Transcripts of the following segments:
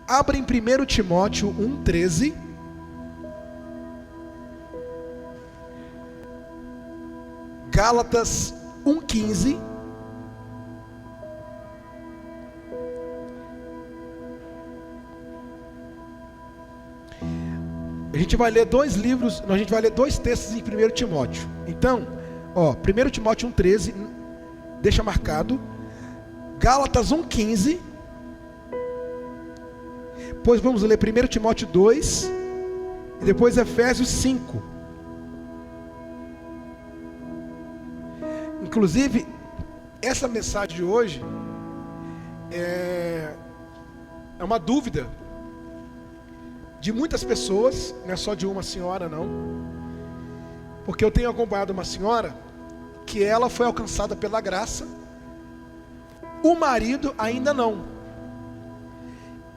Abra em 1 Timóteo 1,13. Gálatas 1,15. A gente vai ler dois livros, a gente vai ler dois textos em 1 Timóteo. Então, 1 Timóteo 1,13, deixa marcado. Gálatas 1,15. Depois vamos ler 1 Timóteo 2. E depois Efésios 5. Inclusive, essa mensagem de hoje é uma dúvida de muitas pessoas, não é só de uma senhora não, porque eu tenho acompanhado uma senhora que ela foi alcançada pela graça, o marido ainda não,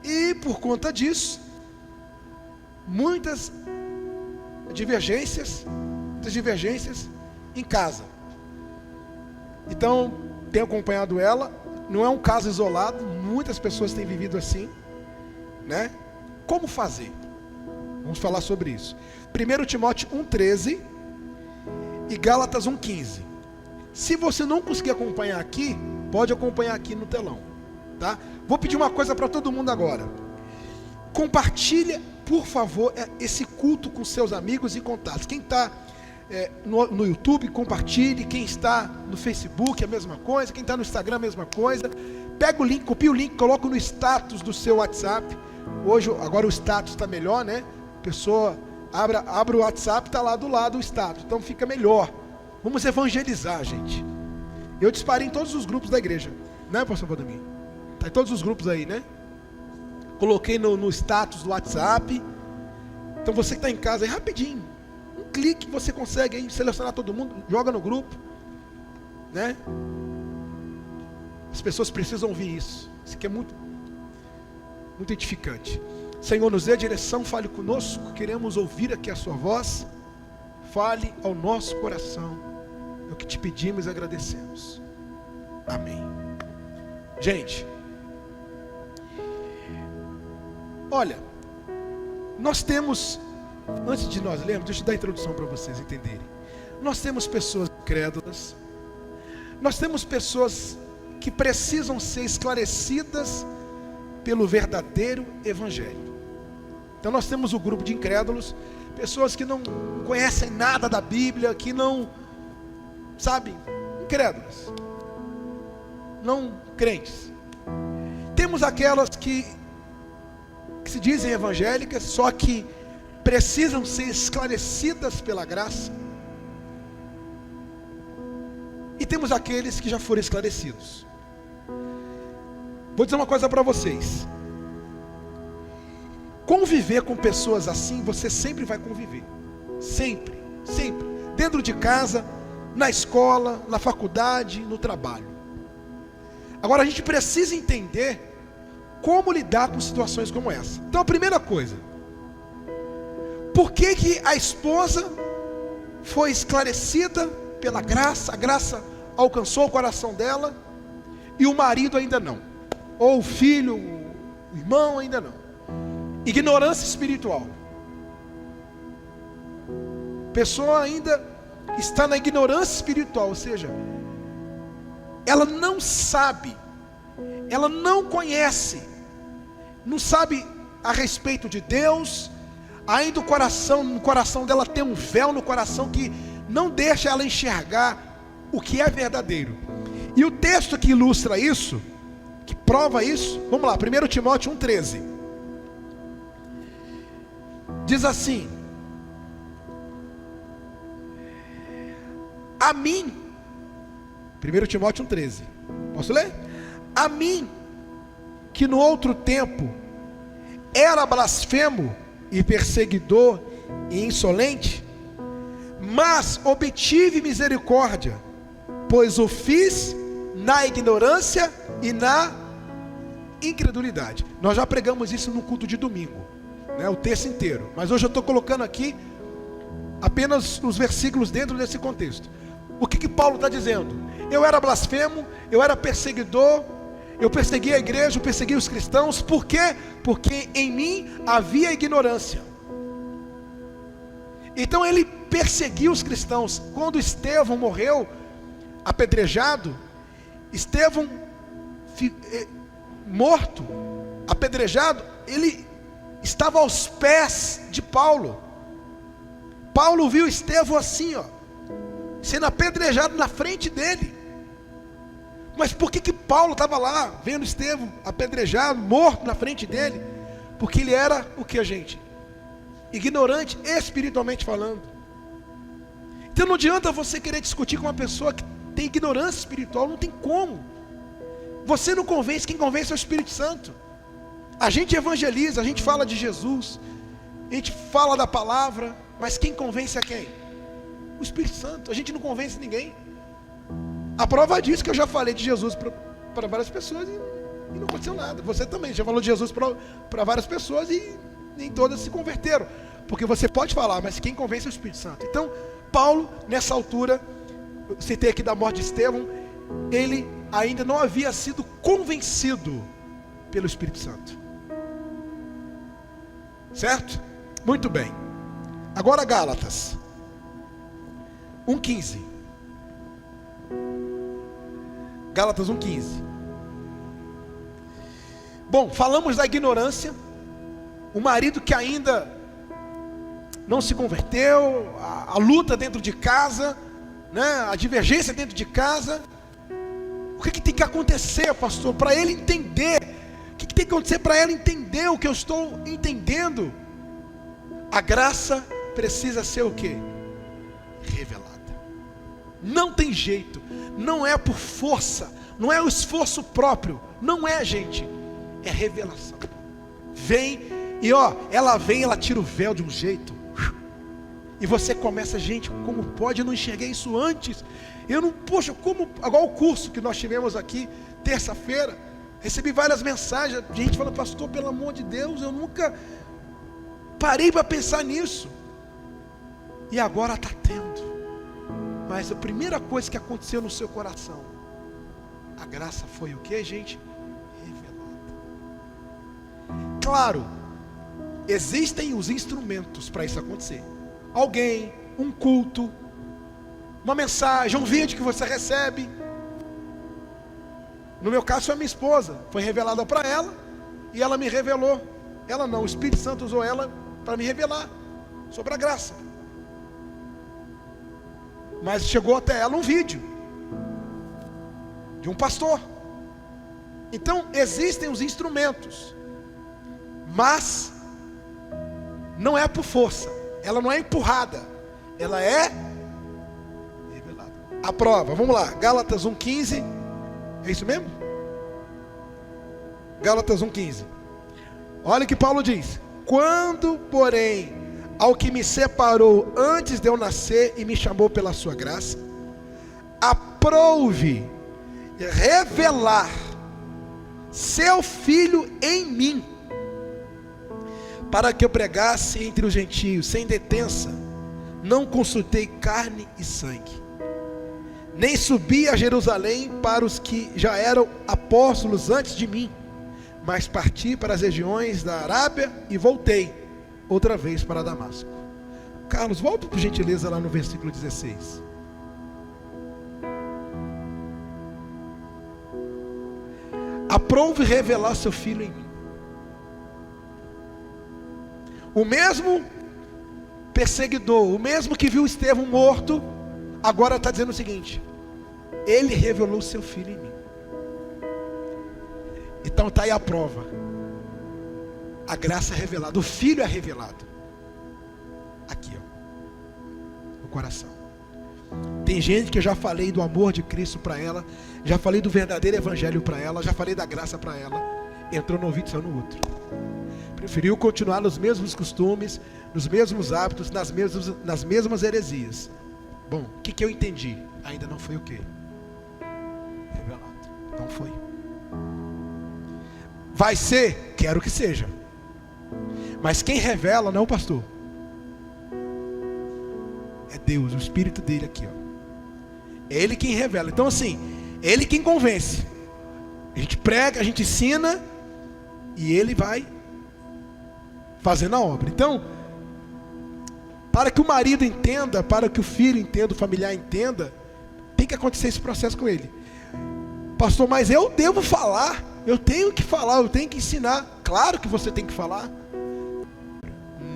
e por conta disso, muitas divergências em casa. Então, tenho acompanhado ela, não é um caso isolado, muitas pessoas têm vivido assim, né? Como fazer? Vamos falar sobre isso. 1 Timóteo 1,13 e Gálatas 1,15. Se você não conseguir acompanhar aqui, pode acompanhar aqui no telão, tá? Vou pedir uma coisa para todo mundo agora. Compartilha, por favor, esse culto com seus amigos e contatos. Quem está no YouTube, compartilhe. Quem está no Facebook, a mesma coisa. Quem está no Instagram, a mesma coisa. Pega o link, copia o link, coloca no status do seu WhatsApp. Agora o status está melhor, né? A pessoa abre o WhatsApp, está lá do lado o status, então fica melhor. Vamos evangelizar, gente. Eu disparei em todos os grupos da igreja, né, pastor Valdemir? Está em todos os grupos aí, né? Coloquei no status do WhatsApp. Então você que está em casa aí, rapidinho, um clique você consegue aí selecionar todo mundo, joga no grupo, né? As pessoas precisam ouvir isso. Isso aqui é muito edificante. Senhor, nos dê a direção, fale conosco, queremos ouvir aqui a sua voz, fale ao nosso coração, é o que te pedimos e agradecemos. Amém. Gente, olha, nós temos, antes de nós lermos, deixa eu dar a introdução para vocês entenderem. Nós temos pessoas incrédulas, nós temos pessoas que precisam ser esclarecidas pelo verdadeiro evangelho. Então nós temos o grupo de incrédulos, pessoas que não conhecem nada da Bíblia, que não, sabe, incrédulas, não crentes. Temos aquelas que se dizem evangélicas, só que precisam ser esclarecidas pela graça. E temos aqueles que já foram esclarecidos. Vou dizer uma coisa para vocês. Conviver com pessoas assim, você sempre vai conviver. Sempre, sempre. Dentro de casa, na escola, na faculdade, no trabalho. Agora a gente precisa entender como lidar com situações como essa. Então a primeira coisa, por que a esposa foi esclarecida pela graça, a graça alcançou o coração dela, e o marido ainda não? Ou o filho, o irmão ainda não? Ignorância espiritual. Pessoa ainda está na ignorância espiritual, ou seja, ela não sabe, ela não conhece, não sabe a respeito de Deus. Ainda no coração dela tem um véu no coração que não deixa ela enxergar o que é verdadeiro. E o texto que ilustra isso, que prova isso, vamos lá, 1 Timóteo 1,13. Diz assim: a mim, 1 Timóteo 1,13, posso ler? A mim, que no outro tempo era blasfemo e perseguidor e insolente, mas obtive misericórdia, pois o fiz na ignorância e na incredulidade. Nós já pregamos isso no culto de domingo, né, o texto inteiro, mas hoje eu estou colocando aqui apenas os versículos dentro desse contexto. O que Paulo está dizendo? Eu era blasfemo, eu era perseguidor, Eu persegui a igreja, eu persegui os cristãos. Por quê? Porque em mim havia ignorância. Então ele perseguiu os cristãos. Quando Estevão morreu, apedrejado, Estevão morto, apedrejado, ele estava aos pés de Paulo. Paulo viu Estevão assim, sendo apedrejado na frente dele. Mas por que Paulo estava lá, vendo Estevão apedrejado, morto na frente dele? Porque ele era o que, gente? Ignorante, espiritualmente falando. Então não adianta você querer discutir com uma pessoa que tem ignorância espiritual, não tem como. Você não convence, quem convence é o Espírito Santo. A gente evangeliza, a gente fala de Jesus, a gente fala da palavra, mas quem convence é quem? O Espírito Santo. A gente não convence ninguém. A prova disso que eu já falei de Jesus para várias pessoas e não aconteceu nada. Você também já falou de Jesus para várias pessoas e nem todas se converteram. Porque você pode falar, mas quem convence é o Espírito Santo. Então, Paulo, nessa altura, eu citei aqui da morte de Estevão, ele ainda não havia sido convencido pelo Espírito Santo. Certo? Muito bem. Agora Gálatas 1:15. Gálatas 1:15. Bom, falamos da ignorância. O marido que ainda não se converteu, a luta dentro de casa, né? A divergência dentro de casa. O que tem que acontecer, pastor, para ele entender? O que tem que acontecer para ela entender o que eu estou entendendo? A graça precisa ser o quê? Revelada. Não tem jeito. Não é por força. Não é o esforço próprio. Não é, gente. É revelação. Vem e ela vem, ela tira o véu de um jeito. E você começa, gente, como pode? Eu não enxerguei isso antes. Eu não, poxa, como, agora o curso que nós tivemos aqui, terça-feira, recebi várias mensagens, gente falando, pastor, pelo amor de Deus, eu nunca parei para pensar nisso. E agora está tendo. Mas a primeira coisa que aconteceu no seu coração, a graça foi o que, gente? Revelada. Claro, existem os instrumentos para isso acontecer. Alguém, um culto, uma mensagem, um vídeo que você recebe. No meu caso foi a minha esposa, foi revelada para ela e ela me revelou. Ela não, o Espírito Santo usou ela para me revelar sobre a graça. Mas chegou até ela um vídeo de um pastor. Então existem os instrumentos, mas não é por força, ela não é empurrada, ela é revelada. A prova, vamos lá, Gálatas 1:15, é isso mesmo? Gálatas 1:15. Olha o que Paulo diz: quando, porém, ao que me separou antes de eu nascer e me chamou pela sua graça, aprouve revelar seu Filho em mim, para que eu pregasse entre os gentios sem detença, não consultei carne e sangue, nem subi a Jerusalém para os que já eram apóstolos antes de mim, mas parti para as regiões da Arábia e voltei outra vez para Damasco. Carlos, volta por gentileza lá no versículo 16. Aprouve revelar seu Filho em mim. O mesmo perseguidor, o mesmo que viu Estevão morto, agora está dizendo o seguinte: ele revelou seu Filho em mim. Então está aí a prova. A graça é revelada, o Filho é revelado. Aqui, no coração. Tem gente que eu já falei do amor de Cristo para ela, já falei do verdadeiro evangelho para ela, já falei da graça para ela, entrou no ouvido e saiu no outro. Preferiu continuar nos mesmos costumes, nos mesmos hábitos, nas mesmas heresias. Bom, o que eu entendi? Ainda não foi o quê? Revelado. Não foi. Vai ser? Quero que seja. Mas quem revela não é o pastor. É Deus, o Espírito dele aqui, ó. É Ele quem revela. Então assim, Ele quem convence. A gente prega, a gente ensina e ele vai fazendo a obra. Então, para que o marido entenda, para que o filho entenda, o familiar entenda, tem que acontecer esse processo com ele. Pastor, mas eu devo falar, eu tenho que falar, eu tenho que ensinar. Claro que você tem que falar.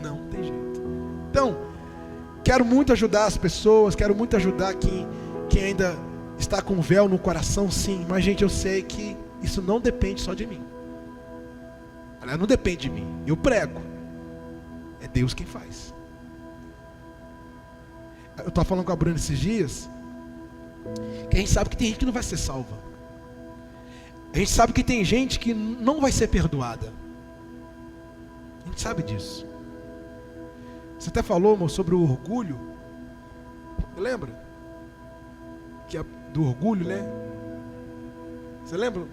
Não tem jeito. Então, quero muito ajudar as pessoas, quero muito ajudar quem ainda está com véu no coração, sim. Mas, gente, eu sei que isso não depende só de mim. Aliás, não depende de mim. Eu prego. É Deus quem faz. Eu estava falando com a Bruna esses dias, que a gente sabe que tem gente que não vai ser salva. A gente sabe que tem gente que não vai ser perdoada. A gente sabe disso. Você até falou, amor, sobre o orgulho. Você lembra? Que é do orgulho, né? Você lembra?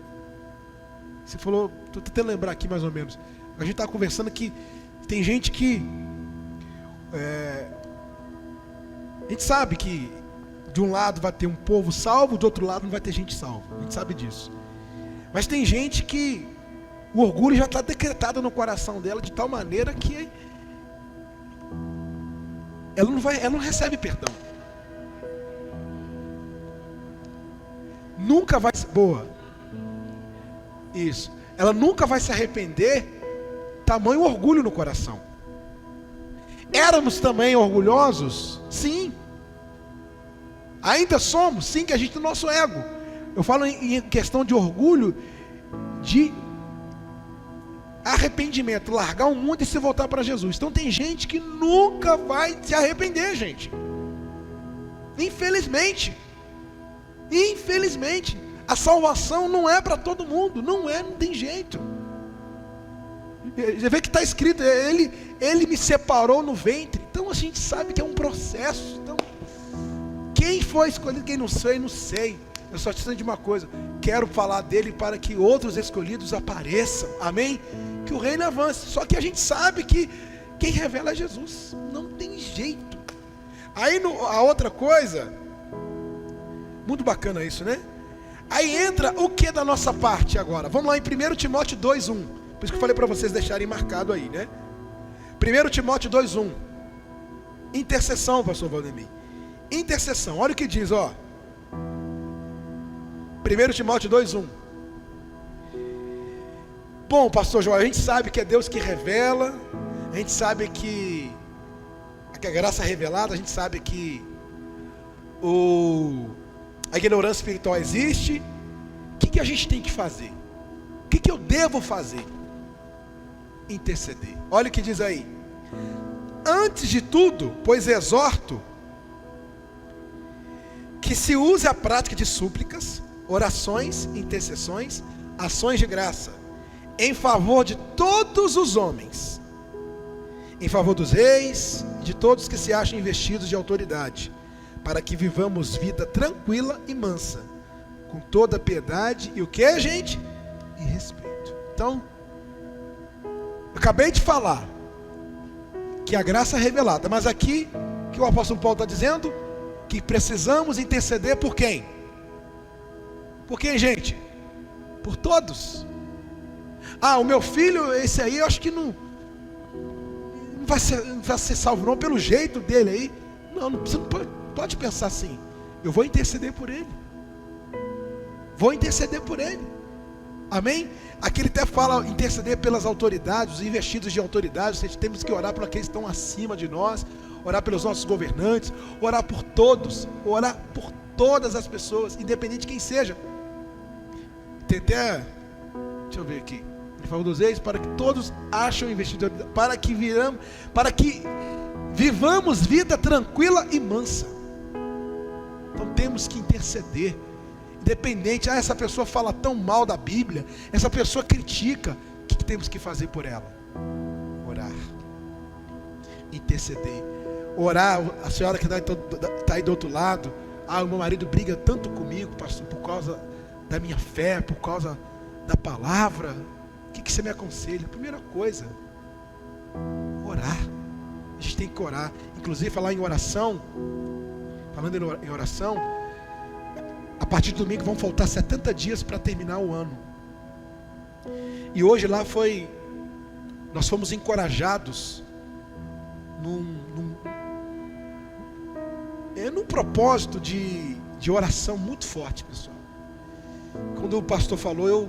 Você falou, estou tentando lembrar aqui mais ou menos. A gente estava conversando que tem gente que a gente sabe que de um lado vai ter um povo salvo, do outro lado não vai ter gente salva. A gente sabe disso. Mas tem gente que o orgulho já está decretado no coração dela de tal maneira que ela não recebe perdão. Nunca vai ser boa. Isso. Ela nunca vai se arrepender, tamanho orgulho no coração. Éramos também orgulhosos? Sim. Ainda somos? Sim, que a gente tem o nosso ego. Eu falo em questão de orgulho, de arrependimento, largar o mundo e se voltar para Jesus. Então tem gente que nunca vai se arrepender, gente. Infelizmente. Infelizmente. A salvação não é para todo mundo. Não tem jeito. Você vê que está escrito, ele me separou no ventre. Então a gente sabe que é um processo. Então, quem foi escolhido, quem não sei, não sei. Eu só estou dizendo de uma coisa: quero falar dele para que outros escolhidos apareçam. Amém? Que o reino avance. Só que a gente sabe que quem revela é Jesus. Não tem jeito. Aí a outra coisa, muito bacana isso, né? Aí entra o que da nossa parte agora? Vamos lá em 1 Timóteo 2:1. Por isso que eu falei para vocês deixarem marcado aí, né? 1 Timóteo 2:1. Intercessão, pastor Valdemir. Intercessão, olha o que diz, ó. 1 Timóteo 2:1. Bom, pastor João, a gente sabe que é Deus que revela. A gente sabe que a graça é revelada. A gente sabe que a ignorância espiritual existe. O que a gente tem que fazer? O que eu devo fazer? Interceder. Olha o que diz aí: antes de tudo, pois exorto que se use a prática de súplicas, orações, intercessões, ações de graça, em favor de todos os homens, em favor dos reis e de todos que se acham investidos de autoridade, para que vivamos vida tranquila e mansa, com toda piedade e o que, gente? E respeito. Então, eu acabei de falar que a graça é revelada, mas aqui, que o apóstolo Paulo está dizendo, que precisamos interceder por quem? Por quem, gente? Por todos. Ah, o meu filho, esse aí, eu acho que não vai ser salvo não, pelo jeito dele aí. Não, você não pode pensar assim. Eu vou interceder por ele. Vou interceder por ele. Amém? Aqui ele até fala interceder pelas autoridades, os investidos de autoridades. Temos que orar por aqueles que estão acima de nós, orar pelos nossos governantes, orar por todos, orar por todas as pessoas, independente de quem seja. Tem até, deixa eu ver aqui, ele falou dos reis, para que todos acham investido, para que vivamos vida tranquila e mansa. Então temos que interceder. Independente, essa pessoa fala tão mal da Bíblia, essa pessoa critica, o que temos que fazer por ela? Orar, interceder, orar. A senhora que está aí do outro lado, o meu marido briga tanto comigo, pastor, por causa da minha fé, por causa da palavra. O que você me aconselha? Primeira coisa, orar. A gente tem que orar. Inclusive falar em oração, falando em oração, a partir de domingo vão faltar 70 dias para terminar o ano. E hoje lá nós fomos encorajados num propósito de oração muito forte, pessoal. Quando o pastor falou,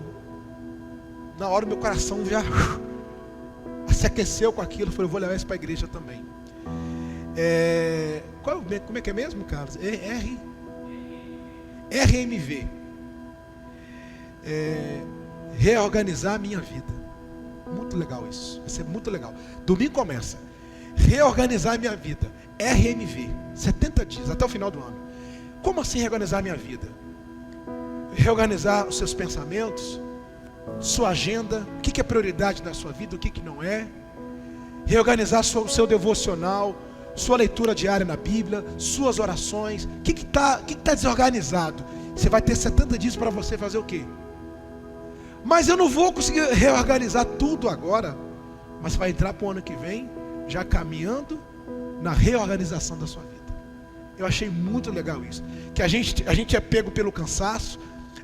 na hora meu coração já se aqueceu com aquilo. Eu falei, eu vou levar isso para a igreja também. Como é que é mesmo, Carlos? RMV. Reorganizar a minha vida. Muito legal isso. Vai ser muito legal. Domingo começa. Reorganizar a minha vida. RMV. 70 dias, até o final do ano. Como assim reorganizar a minha vida? Reorganizar os seus pensamentos, sua agenda, o que é prioridade na sua vida, o que não é. Reorganizar o seu devocional, sua leitura diária na Bíblia, suas orações. O que está desorganizado? Você vai ter 70 dias para você fazer o quê? Mas eu não vou conseguir reorganizar tudo agora. Mas você vai entrar para o ano que vem, já caminhando na reorganização da sua vida. Eu achei muito legal isso. Que a gente é pego pelo cansaço,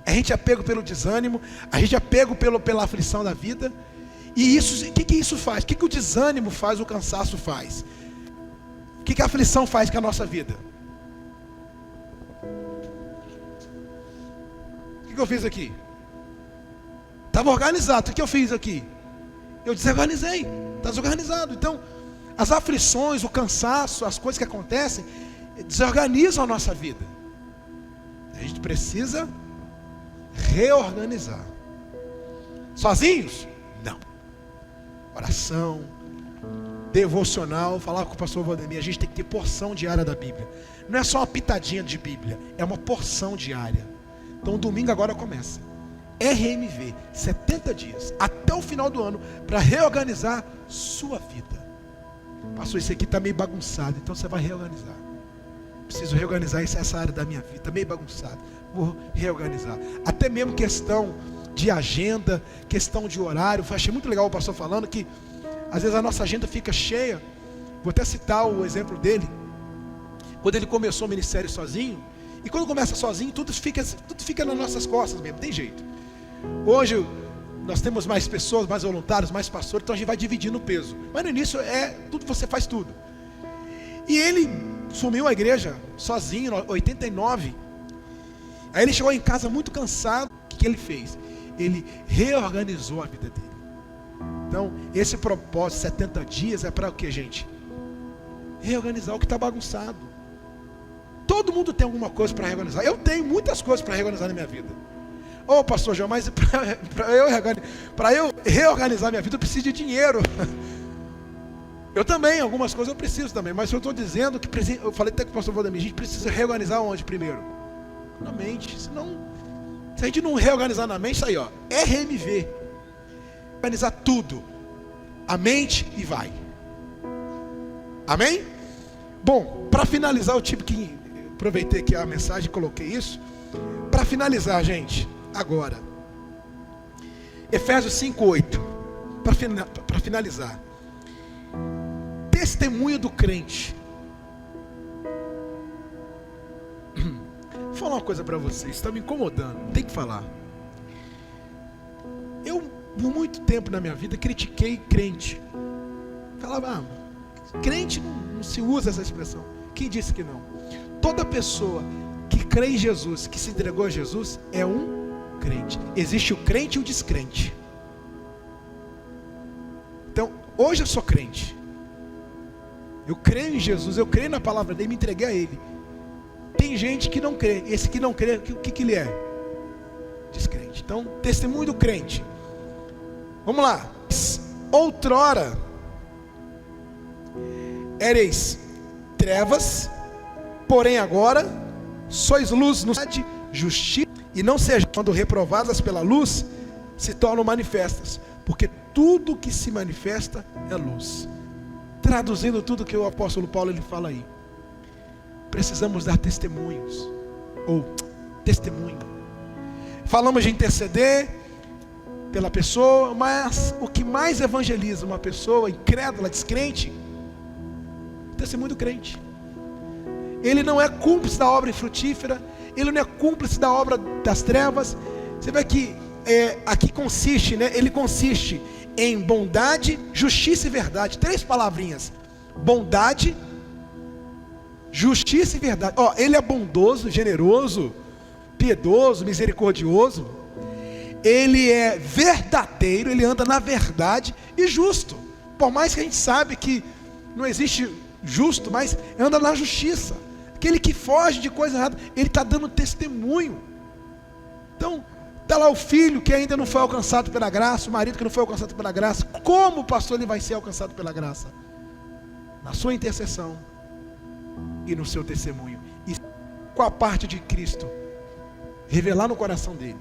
a gente é pego pelo desânimo, a gente é pego pela aflição da vida. E isso, o que isso faz? O que o desânimo faz, o cansaço faz? O que a aflição faz com a nossa vida? O que eu fiz aqui? Estava organizado. O que eu fiz aqui? Eu desorganizei. Está desorganizado. Então, as aflições, o cansaço, as coisas que acontecem, desorganizam a nossa vida. A gente precisa reorganizar. Sozinhos? Não. Oração, devocional, falar com o pastor Valdemir. A gente tem que ter porção diária da Bíblia. Não é só uma pitadinha de Bíblia, é uma porção diária. Então, domingo agora começa. RMV, 70 dias, até o final do ano, para reorganizar sua vida. Pastor, isso aqui está meio bagunçado, então você vai reorganizar. Preciso reorganizar essa área da minha vida, está meio bagunçado. Vou reorganizar. Até mesmo questão de agenda, questão de horário. Eu achei muito legal o pastor falando que às vezes a nossa agenda fica cheia. Vou até citar o exemplo dele. Quando ele começou o ministério sozinho, e quando começa sozinho, tudo fica nas nossas costas mesmo, tem jeito. Hoje nós temos mais pessoas, mais voluntários, mais pastores, então a gente vai dividindo o peso. Mas no início você faz tudo. E ele sumiu a igreja sozinho, em 89. Aí ele chegou em casa muito cansado. O que ele fez? Ele reorganizou a vida dele. Então, esse propósito, 70 dias, é para o que, gente? Reorganizar o que está bagunçado. Todo mundo tem alguma coisa para reorganizar. Eu tenho muitas coisas para reorganizar na minha vida. Ô, pastor João, mas para eu reorganizar minha vida, eu preciso de dinheiro. Eu também, algumas coisas eu preciso também. Mas eu estou dizendo que, eu falei até com o pastor Valdemir, a gente precisa reorganizar onde primeiro? Na mente. Senão, se a gente não reorganizar na mente, isso aí, ó, RMV. Organizar tudo. A mente e vai. Amém? Bom, para finalizar, eu tive que aproveitei aqui a mensagem e coloquei isso. Para finalizar, gente, agora, Efésios 5:8, para finalizar, testemunho do crente. Vou falar uma coisa para vocês, está me incomodando, tem que falar. Eu, por muito tempo na minha vida, critiquei crente. Falava, crente não se usa essa expressão. Quem disse que não? Toda pessoa que crê em Jesus, que se entregou a Jesus, é um crente. Existe o crente e o descrente. Então, hoje eu sou crente. Eu creio em Jesus, eu creio na palavra dele, me entreguei a ele. Tem gente que não crê. Esse que não crê, o que ele é? Descrente. Então, testemunho do crente. Vamos lá. Outrora ereis trevas, porém agora sois luz no de justiça, e não sejam, quando reprovadas pela luz, se tornam manifestas, porque tudo que se manifesta é luz. Traduzindo tudo que o apóstolo Paulo ele fala aí, precisamos dar testemunhos, ou testemunho. Falamos de interceder pela pessoa, mas o que mais evangeliza uma pessoa incrédula, descrente, testemunho do crente. Ele não é cúmplice da obra infrutífera, ele não é cúmplice da obra das trevas. Você vê que aqui consiste, né? Ele consiste em bondade, justiça e verdade. 3 palavrinhas: bondade, justiça e verdade. Ele é bondoso, generoso, piedoso, misericordioso. Ele é verdadeiro, ele anda na verdade e justo. Por mais que a gente sabe que não existe justo, mas anda na justiça. Aquele que foge de coisa errada, ele está dando testemunho. Então, está lá o filho que ainda não foi alcançado pela graça, o marido que não foi alcançado pela graça. Como o pastor ele vai ser alcançado pela graça? Na sua intercessão e no seu testemunho. E qual a parte de Cristo? Revelar no coração dele.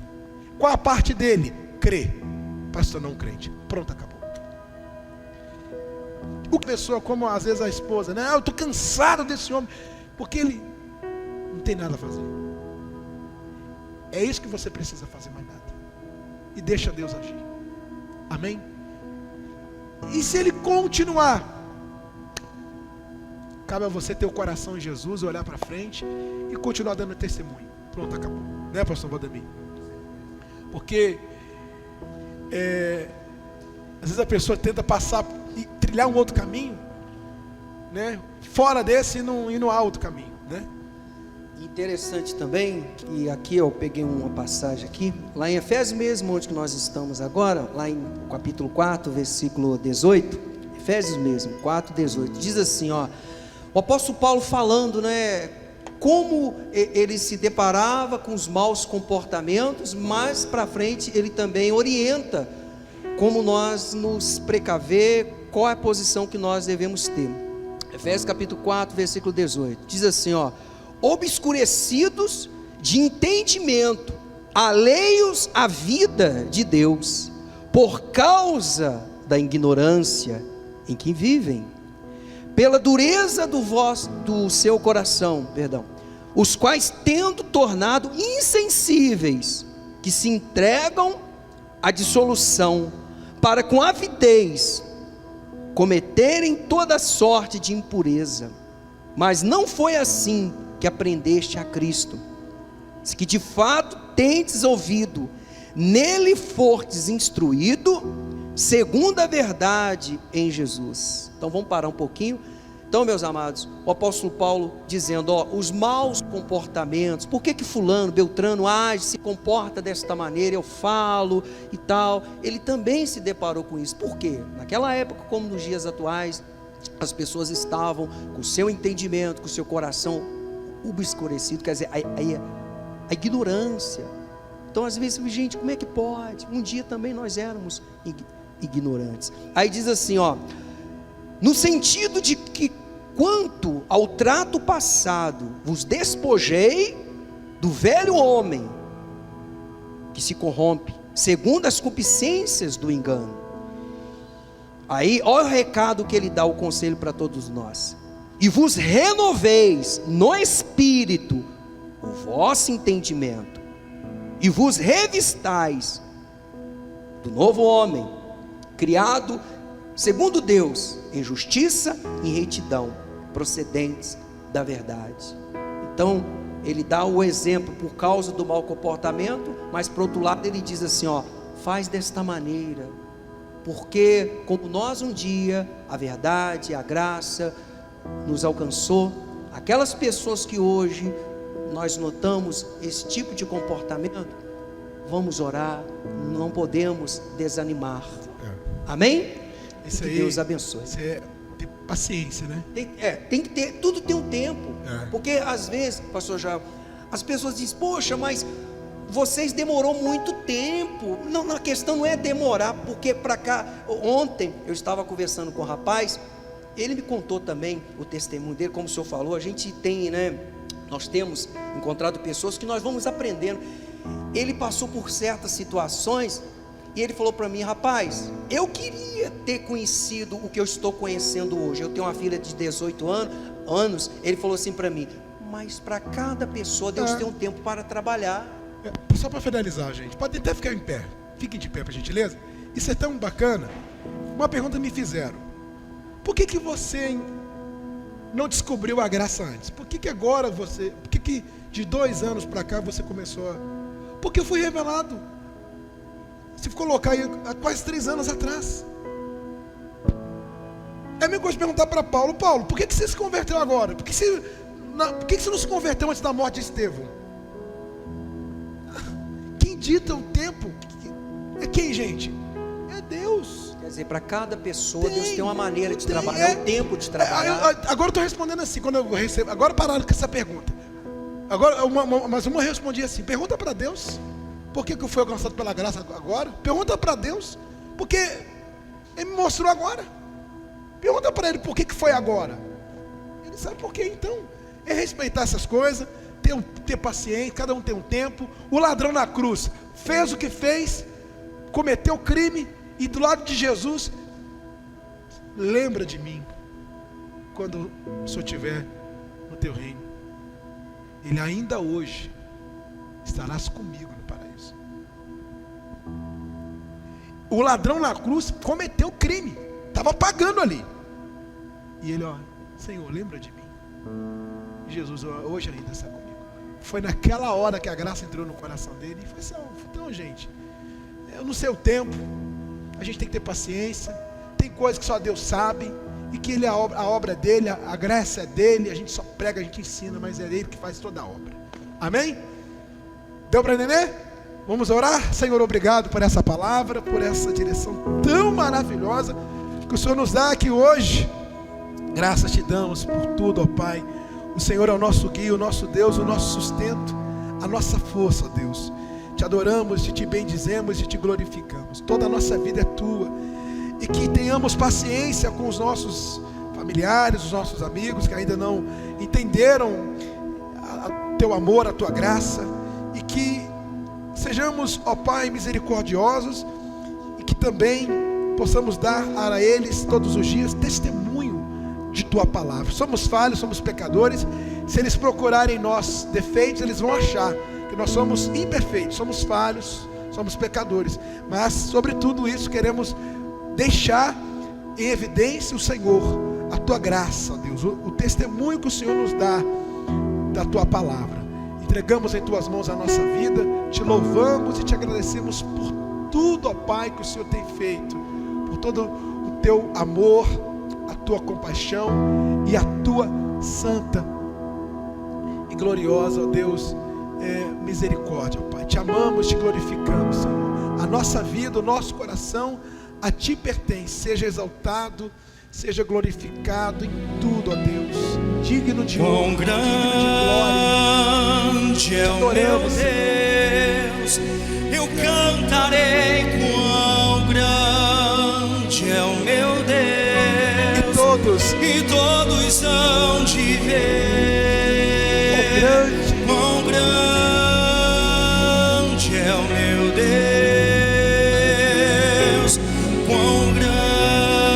Qual a parte dele? Crer. Pastor não crente. Pronto, acabou. O pessoa, como às vezes a esposa, né? Eu estou cansado desse homem, porque ele não tem nada a fazer. É isso que você precisa fazer, mais nada. E deixa Deus agir. Amém? E se ele continuar, cabe a você ter o coração em Jesus, olhar para frente e continuar dando testemunho. Pronto, acabou. Né, pastor Valdemir? Porque às vezes a pessoa tenta passar e trilhar um outro caminho, né? Fora desse e não há outro caminho, né? Interessante também, que aqui eu peguei uma passagem aqui, lá em Efésios mesmo, onde que nós estamos agora, lá em capítulo 4, versículo 18, Efésios mesmo, 4, 18, diz assim, o apóstolo Paulo falando, né, como ele se deparava com os maus comportamentos, mais para frente ele também orienta como nós nos precaver, qual é a posição que nós devemos ter. Efésios capítulo 4, versículo 18, diz assim, obscurecidos de entendimento, alheios à vida de Deus, por causa da ignorância em que vivem, pela dureza do seu coração, os quais tendo tornado insensíveis, que se entregam à dissolução, para com avidez cometerem toda sorte de impureza. Mas não foi assim que aprendeste a Cristo, se que de fato tendes ouvido, nele fortes instruído, segundo a verdade em Jesus. Então vamos parar um pouquinho. Então, meus amados, o apóstolo Paulo dizendo, os maus comportamentos, por que fulano, Beltrano age, se comporta desta maneira, eu falo e tal, ele também se deparou com isso. Por quê? Naquela época, como nos dias atuais, as pessoas estavam com o seu entendimento, com o seu coração obscurecido, quer dizer, a ignorância. Então às vezes, gente, como é que pode? Um dia também nós éramos ignorantes. Aí diz assim, no sentido de que quanto ao trato passado, vos despojei do velho homem, que se corrompe, segundo as concupiscências do engano. Aí, olha o recado que ele dá, o conselho para todos nós. E vos renoveis no espírito o vosso entendimento, e vos revistais do novo homem, criado segundo Deus, em justiça e retidão, procedentes da verdade. Então, ele dá o exemplo por causa do mau comportamento, mas por outro lado ele diz assim, faz desta maneira, porque como nós um dia, a verdade, a graça nos alcançou, aquelas pessoas que hoje nós notamos esse tipo de comportamento, vamos orar, não podemos desanimar. Amém? Isso que aí, Deus abençoe. Isso é ter paciência, né? Tem que ter, tudo tem um tempo. Porque às vezes, pastor Jairo, as pessoas dizem, poxa, mas vocês demorou muito tempo. Não, a questão não é demorar, porque para cá, ontem eu estava conversando com o rapaz, ele me contou também o testemunho dele, como o senhor falou, a gente tem, né? Nós temos encontrado pessoas que nós vamos aprendendo. Ele passou por certas situações e ele falou para mim, rapaz, eu queria ter conhecido o que eu estou conhecendo hoje. Eu tenho uma filha de 18 anos. Ele falou assim para mim, mas para cada pessoa Deus tem um tempo para trabalhar. Só para finalizar, gente, pode até ficar em pé. Fiquem de pé, por gentileza. Isso é tão bacana. Uma pergunta me fizeram: por que você não descobriu a graça antes? Por que agora você, por que de 2 anos para cá você começou a... Porque eu fui revelado. Se colocar aí há quase 3 anos atrás. É a mesma coisa de perguntar para Paulo: Paulo, por que você se converteu agora? Por que você não se converteu antes da morte de Estevão? Quem dita o tempo é quem, gente? É Deus. Quer dizer, para cada pessoa Deus tem uma maneira de trabalhar, um tempo de trabalhar. Agora eu estou respondendo assim, quando eu recebo. Agora pararam com essa pergunta. Agora, mas uma respondi assim: pergunta para Deus, por que eu fui alcançado pela graça agora? Pergunta para Deus, porque Ele me mostrou agora. Pergunta para Ele por que foi agora. Ele sabe por quê. Então, é respeitar essas coisas, ter paciência, cada um tem um tempo. O ladrão na cruz fez o que fez, cometeu crime, e do lado de Jesus: lembra de mim quando o Senhor estiver no teu reino. Ele ainda hoje estarás comigo no paraíso. O ladrão na cruz cometeu crime, estava pagando ali, e ele: Senhor, lembra de mim. E Jesus hoje ainda está comigo. Foi naquela hora que a graça entrou no coração dele e foi assim: então, gente, eu não sei o tempo, a gente tem que ter paciência, tem coisas que só Deus sabe, e que a obra é dele, a graça é dele, a gente só prega, a gente ensina, mas é ele que faz toda a obra. Amém? Deu para entender? Vamos orar? Senhor, obrigado por essa palavra, por essa direção tão maravilhosa que o Senhor nos dá aqui hoje. Graças te damos por tudo, ó Pai. O Senhor é o nosso guia, o nosso Deus, o nosso sustento, a nossa força, ó Deus. Te adoramos, te bendizemos e te glorificamos. Toda a nossa vida é tua. E que tenhamos paciência com os nossos familiares, os nossos amigos que ainda não entenderam o teu amor, a tua graça. E que sejamos, ó Pai, misericordiosos, e que também possamos dar a eles todos os dias testemunho de tua palavra. Somos falhos, somos pecadores. Se eles procurarem em nós defeitos, eles vão achar que nós somos imperfeitos, somos falhos, somos pecadores. Mas sobre tudo isso queremos deixar em evidência o Senhor, a tua graça, Deus, o testemunho que o Senhor nos dá da tua palavra. Entregamos em tuas mãos a nossa vida, te louvamos e te agradecemos por tudo, ó Pai, que o Senhor tem feito, por todo o teu amor, a tua compaixão e a tua santa e gloriosa, ó Deus, misericórdia, ó Pai. Te amamos, te glorificamos, Senhor. A nossa vida, o nosso coração a ti pertence. Seja exaltado, seja glorificado em tudo, ó Deus. Digno de honra, digno de glória. É o meu Deus, eu cantarei quão grande é o meu Deus, e todos hão de ver quão grande é o meu Deus, quão grande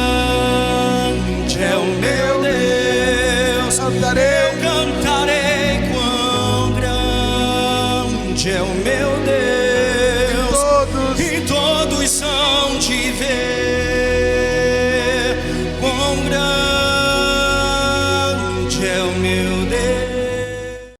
é o meu Deus. Cantarei.